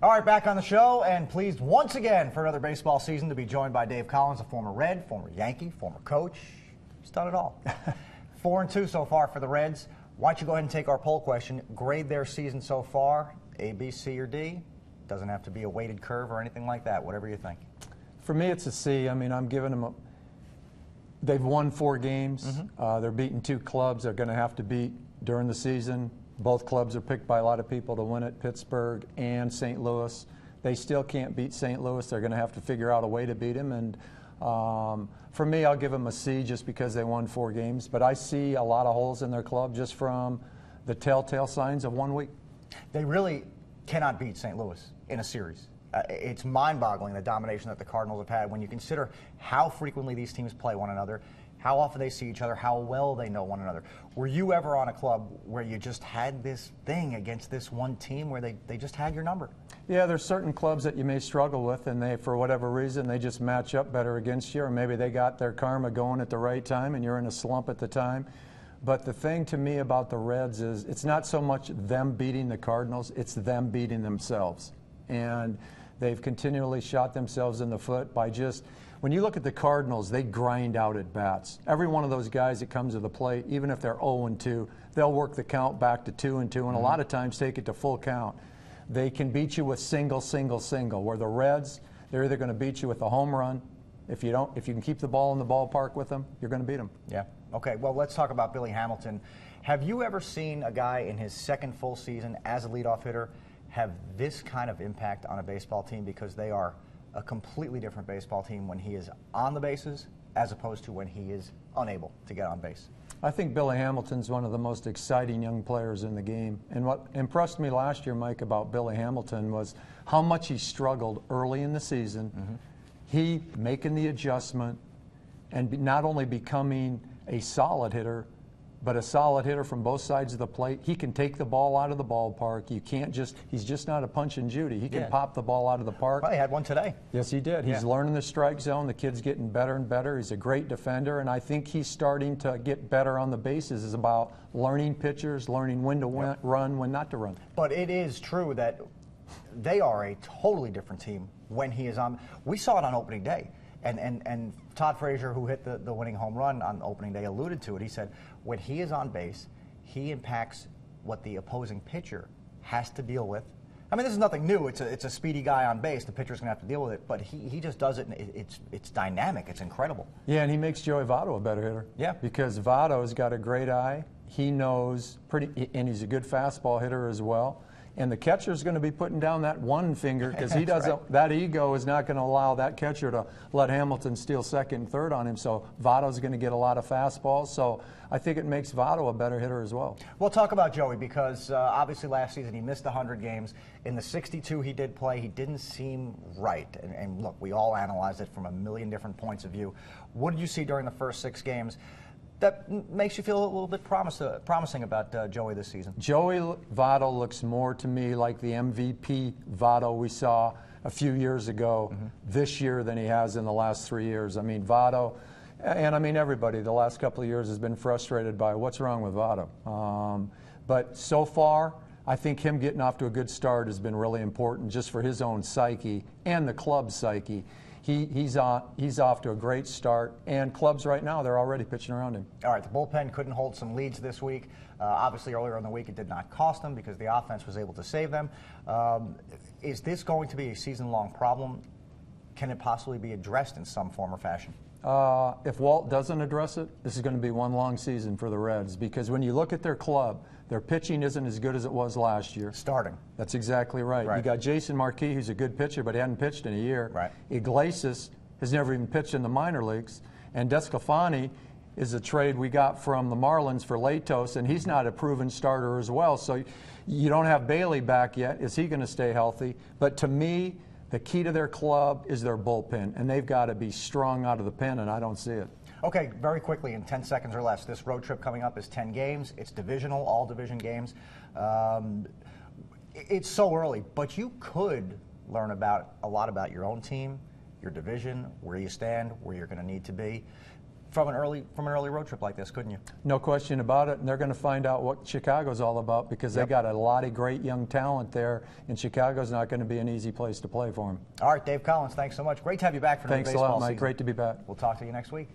All right, back on the show, and pleased once again for another baseball season to be joined by Dave Collins, a former Red, former Yankee, former coach. He's done it all. 4-2 so far for the Reds. Why don't you go ahead and take our poll question, grade their season so far, A, B, C, or D? Doesn't have to be a weighted curve or anything like that, whatever you think. For me, it's a C. I mean, I'm giving them a... They've won 4 games. They're beating 2 clubs they're going to have to beat during the season. Both clubs are picked by a lot of people to win it, Pittsburgh and St. Louis. They still can't beat St. Louis. They're going to have to figure out a way to beat them. And for me, I'll give them a C just because they won 4 games. But I see a lot of holes in their club just from the telltale signs of 1 week. They really cannot beat St. Louis in a series. It's mind-boggling, the domination that the Cardinals have had when you consider how frequently these teams play one another, how often they see each other, how well they know one another. Were you ever on a club where you just had this thing against this one team where they just had your number? Yeah, there's certain clubs that you may struggle with, and they, for whatever reason, they just match up better against you, or maybe they got their karma going at the right time and you're in a slump at the time. But the thing to me about the Reds is it's not so much them beating the Cardinals, it's them beating themselves. And they've continually shot themselves in the foot by just... When you look at the Cardinals, they grind out at bats. Every one of those guys that comes to the plate, even if they're 0-2, they'll work the count back to 2-2, and a lot of times take it to full count. They can beat you with single, single, single. Where the Reds, they're either going to beat you with a home run. If you can keep the ball in the ballpark with them, you're going to beat them. Yeah. Okay. Well, let's talk about Billy Hamilton. Have you ever seen a guy in his second full season as a leadoff hitter have this kind of impact on a baseball team, because they are a completely different baseball team when he is on the bases as opposed to when he is unable to get on base? I think Billy Hamilton's one of the most exciting young players in the game. And what impressed me last year, Mike, about Billy Hamilton was how much he struggled early in the season. He making the adjustment and not only becoming a solid hitter, but a solid hitter from both sides of the plate. He can take the ball out of the ballpark. You can't just, he's just not a punch and Judy. He can pop the ball out of the park. Well, he had one today. Yes, he did. He's learning the strike zone. The kid's getting better and better. He's a great defender, and I think he's starting to get better on the bases. Is about learning pitchers, learning when to run, when not to run. But it is true that they are a totally different team when he is on. We saw it on opening day. And Todd Frazier, who hit the winning home run on opening day, alluded to it. He said when he is on base, he impacts what the opposing pitcher has to deal with. I mean, this is nothing new. It's a speedy guy on base. The pitcher's going to have to deal with it. But he just does it, and it's dynamic. It's incredible. Yeah, and he makes Joey Votto a better hitter. Yeah. Because Votto's got a great eye. He knows and he's a good fastball hitter as well. And the catcher's going to be putting down that one finger because he doesn't. Right. That ego is not going to allow that catcher to let Hamilton steal second and third on him. So Votto's going to get a lot of fastballs. So I think it makes Votto a better hitter as well. We'll talk about Joey because obviously last season he missed 100 games. In the 62 he did play, he didn't seem right. And look, we all analyzed it from a million different points of view. What did you see during the first 6 games that makes you feel a little bit promising about Joey this season? Joey Votto looks more to me like the MVP Votto we saw a few years ago this year than he has in the last 3 years. I mean, Votto, and I mean everybody, the last couple of years has been frustrated by what's wrong with Votto. But so far, I think him getting off to a good start has been really important just for his own psyche and the club's psyche. He's off to a great start, and clubs right now, they're already pitching around him. All right, the bullpen couldn't hold some leads this week. Obviously, earlier in the week, it did not cost them because the offense was able to save them. Is this going to be a season-long problem? Can it possibly be addressed in some form or fashion? If Walt doesn't address it, this is going to be one long season for the Reds, because when you look at their club, their pitching isn't as good as it was last year. Starting. That's exactly right. You got Jason Marquis, who's a good pitcher, but he hadn't pitched in a year. Right. Iglesias has never even pitched in the minor leagues. And Desclafani is a trade we got from the Marlins for Latos, and he's not a proven starter as well. So you don't have Bailey back yet. Is he going to stay healthy? But to me, the key to their club is their bullpen, and they've got to be strong out of the pen, and I don't see it. Okay, very quickly, in 10 seconds or less, this road trip coming up is 10 games. It's divisional, all division games. It's so early, but you could learn a lot about your own team, your division, where you stand, where you're going to need to be. from an early road trip like this, couldn't you? No question about it, and they're going to find out what Chicago's all about because they got a lot of great young talent there, and Chicago's not going to be an easy place to play for them. All right, Dave Collins, thanks so much. Great to have you back for another baseball season. Thanks a lot, Mike. Great to be back. We'll talk to you next week.